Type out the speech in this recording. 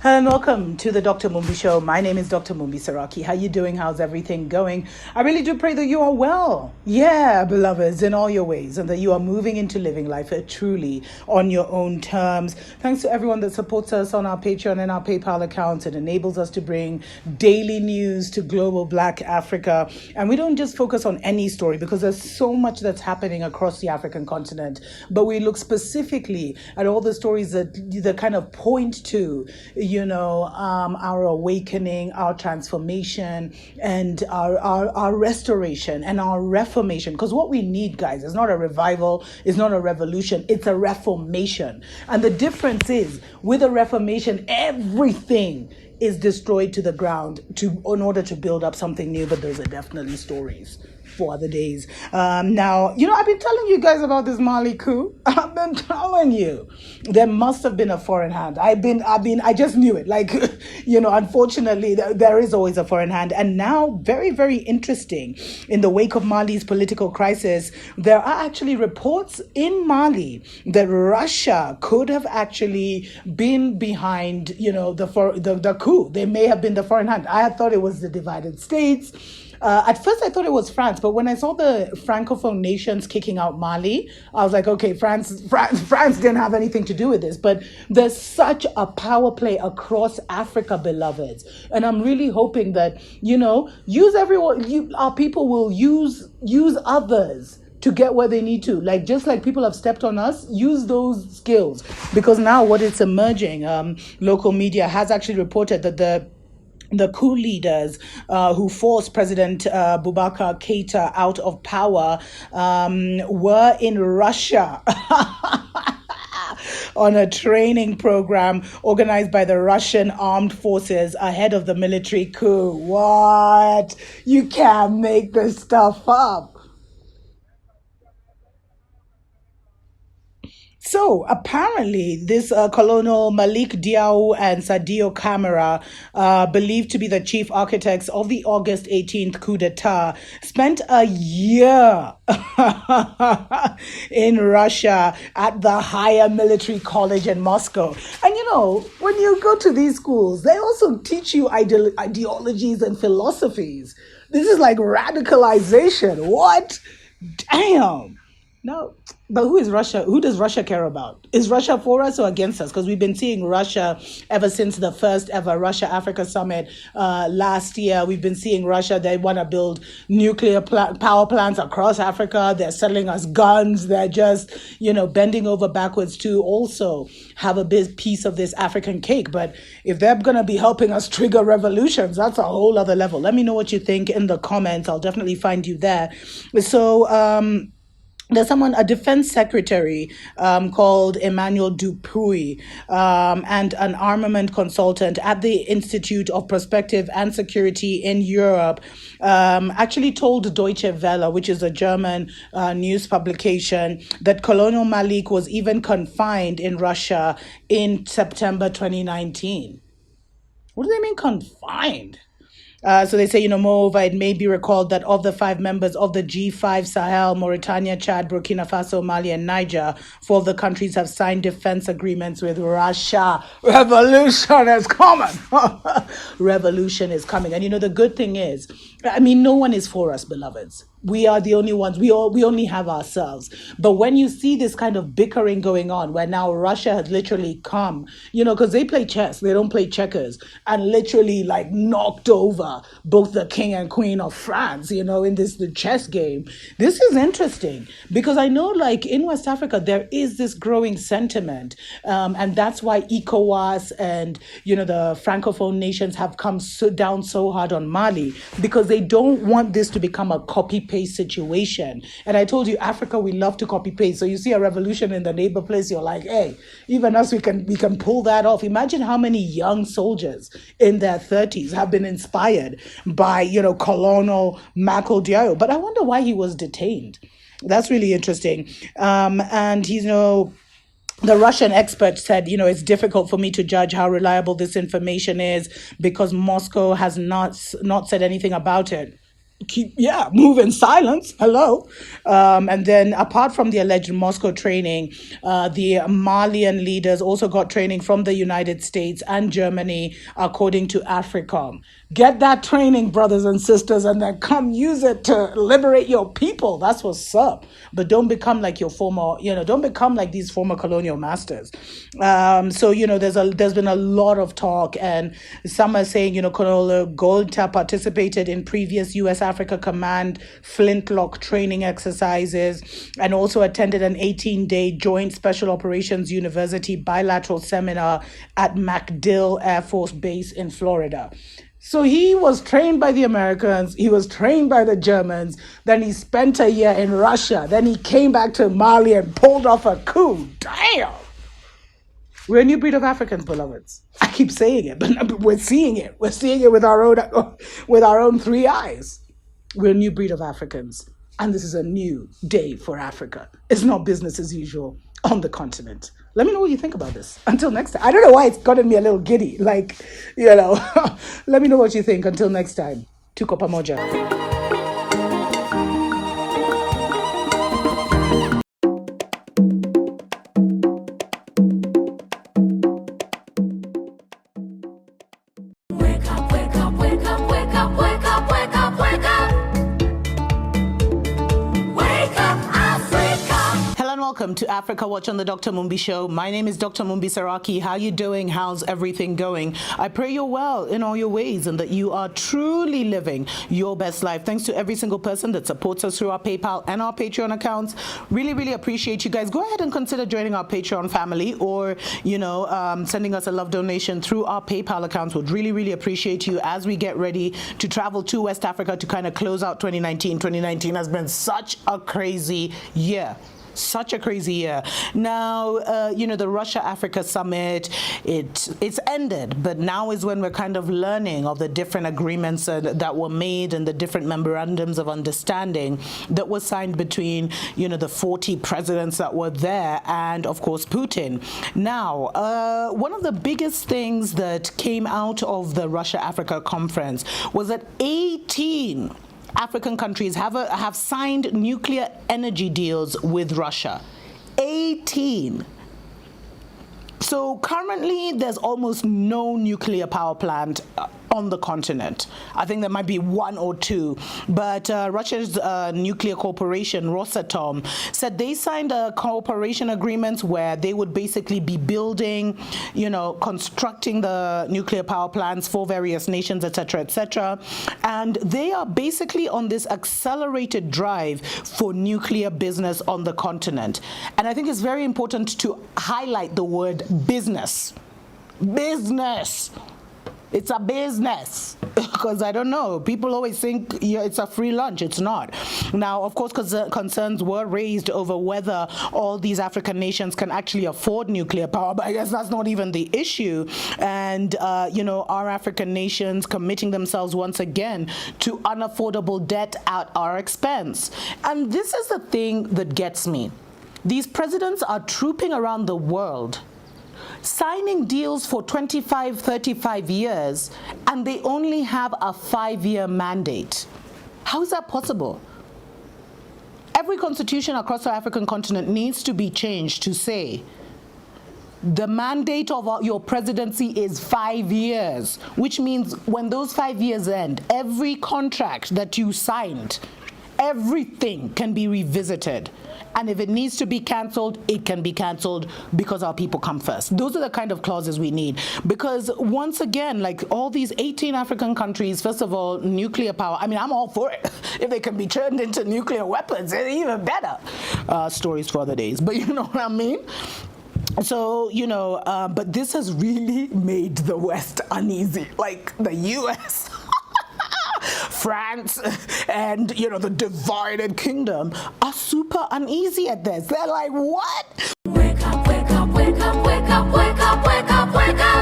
And welcome to the Dr. Mumbi Show. My name is Dr.MumbiSeraki. How you doing? How's everything going? I really do pray that you are well. Yeah, beloveds, in all your ways, and that you are moving into living life truly on your own terms. Thanks to everyone that supports us on our Patreon and our PayPal accounts. It enables us to bring daily news to global Black Africa. And we don't just focus on any story because there's so much that's happening across the African continent. But we look specifically at all the stories that kind of point to our awakening, our transformation, and our restoration and our reformation. Because what we need, guys, is not a revival, it's not a revolution, it's a reformation. And the difference is, with a reformation, everything is destroyed to the ground in order to build up something new. But those are definitely stories for other days. Now, I've been telling you guys about this Mali coup. I've been telling you, there must have been a foreign hand. I just knew it. Unfortunately, there is always a foreign hand. And now, very, very interesting, in the wake of Mali's political crisis, there are actually reports in Mali that Russia could have actually been behind, the coup. They may have been the foreign hand. I had thought it was the divided states. At first, I thought it was France, but when I saw the Francophone nations kicking out Mali, I was like, okay, France didn't have anything to do with this. But there's such a power play across Africa, beloveds. And I'm really hoping that, use everyone, our people will use others to get where they need to. Just like people have stepped on us, use those skills. Because now what is emerging, local media has actually reported that the coup leaders who forced President Boubacar Keïta out of power were in Russia on a training program organized by the Russian armed forces ahead of the military coup. What? You can't make this stuff up. So apparently, this Colonel Malik Diaw and Sadio Camara, believed to be the chief architects of the August 18th coup d'etat, spent a year in Russia at the Higher Military College in Moscow. And when you go to these schools, they also teach you ideologies and philosophies. This is like radicalization. What? Damn. No, but who is Russia? Who does Russia care about? Is Russia for us or against us? Because we've been seeing Russia ever since the first ever Russia-Africa summit last year. We've been seeing Russia. They want to build nuclear power plants across Africa. They're selling us guns. They're just, bending over backwards to also have a big piece of this African cake. But if they're going to be helping us trigger revolutions, that's a whole other level. Let me know what you think in the comments. I'll definitely find you there. So, there's a defense secretary called Emmanuel Dupuy, and an armament consultant at the Institute of Perspective and Security in Europe, actually told Deutsche Welle, which is a German news publication, that Colonel Malik was even confined in Russia in September 2019. What do they mean confined? So they say, moreover, it may be recalled that of the 5 members of the G5 Sahel, Mauritania, Chad, Burkina Faso, Mali, and Niger, 4 of the countries have signed defense agreements with Russia. Revolution is coming. Revolution is coming. And the good thing is, no one is for us, beloveds. We are the only ones. We only have ourselves. But when you see this kind of bickering going on, where now Russia has literally come, because they play chess, they don't play checkers, and literally knocked over both the king and queen of France, in the chess game. This is interesting because I know in West Africa, there is this growing sentiment. And that's why ECOWAS and, the Francophone nations have come down so hard on Mali, because they don't want this to become a copy-paste situation. And I told you, Africa, we love to copy paste. So you see a revolution in the neighbor place, you're like, hey, even us, we can pull that off. Imagine how many young soldiers in their 30s have been inspired by, Colonel Malik Diaw. But I wonder why he was detained. That's really interesting. And he's, the Russian expert said, it's difficult for me to judge how reliable this information is because Moscow has not said anything about it. move in silence. Hello. And then apart from the alleged Moscow training, the Malian leaders also got training from the United States and Germany, according to AFRICOM. Get that training, brothers and sisters, and then come use it to liberate your people. That's what's up. But don't become like your former, don't become like these former colonial masters. So, there's been a lot of talk, and some are saying, Colonel Golta participated in previous U.S. Africa Command Flintlock training exercises and also attended an 18-day Joint Special Operations University bilateral seminar at MacDill Air Force Base in Florida. So he was trained by the Americans, he was trained by the Germans, then he spent a year in Russia, then he came back to Mali and pulled off a coup. Damn! We're a new breed of Africans, beloveds. I keep saying it, but we're seeing it. We're seeing it with our own 3 eyes. We're a new breed of Africans, and this is a new day for Africa. It's not business as usual on the continent. Let me know what you think about this. Until next time. I don't know why it's gotten me a little giddy. Let me know what you think. Until next time. Tuko pamoja. Welcome to Africa Watch on the Dr. Mumbi Show. My name is Dr. MumbiSeraki. How you doing? How's everything going? I pray you're well in all your ways and that you are truly living your best life. Thanks to every single person that supports us through our PayPal and our Patreon accounts. Really, really appreciate you guys. Go ahead and consider joining our Patreon family or, sending us a love donation through our PayPal accounts. Would really, really appreciate you as we get ready to travel to West Africa to kind of close out 2019. 2019 has been such a crazy year. Such a crazy year. Now, the Russia-Africa summit, it's ended, but now is when we're kind of learning of the different agreements that were made and the different memorandums of understanding that were signed between, the 40 presidents that were there and, of course, Putin. Now, one of the biggest things that came out of the Russia-Africa conference was that 18 African countries have signed nuclear energy deals with Russia. 18. So currently, there's almost no nuclear power plant on the continent. I think there might be one or two, but Russia's nuclear corporation, Rosatom, said they signed a cooperation agreement where they would basically be building, constructing the nuclear power plants for various nations, etc., etc. And they are basically on this accelerated drive for nuclear business on the continent. And I think it's very important to highlight the word business. Business. It's a business, because I don't know. People always think it's a free lunch. It's not. Now, of course, because concerns were raised over whether all these African nations can actually afford nuclear power, but I guess that's not even the issue. And, are African nations committing themselves once again to unaffordable debt at our expense? And this is the thing that gets me. These presidents are trooping around the world, signing deals for 25, 35 years, and they only have a 5-year mandate. How is that possible? Every constitution across the African continent needs to be changed to say the mandate of your presidency is 5 years, which means when those 5 years end, every contract that you signed, everything can be revisited. And if it needs to be cancelled, it can be cancelled because our people come first. Those are the kind of clauses we need. Because once again, like all these 18 African countries, first of all, nuclear power, I'm all for it. If they can be turned into nuclear weapons, it's even better. Stories for other days, but you know what I mean? So, but this has really made the West uneasy, like the U.S., France, and, the divided kingdom are super uneasy at this. They're like, what? Wake up, wake up, wake up, wake up, wake up, wake up, wake up.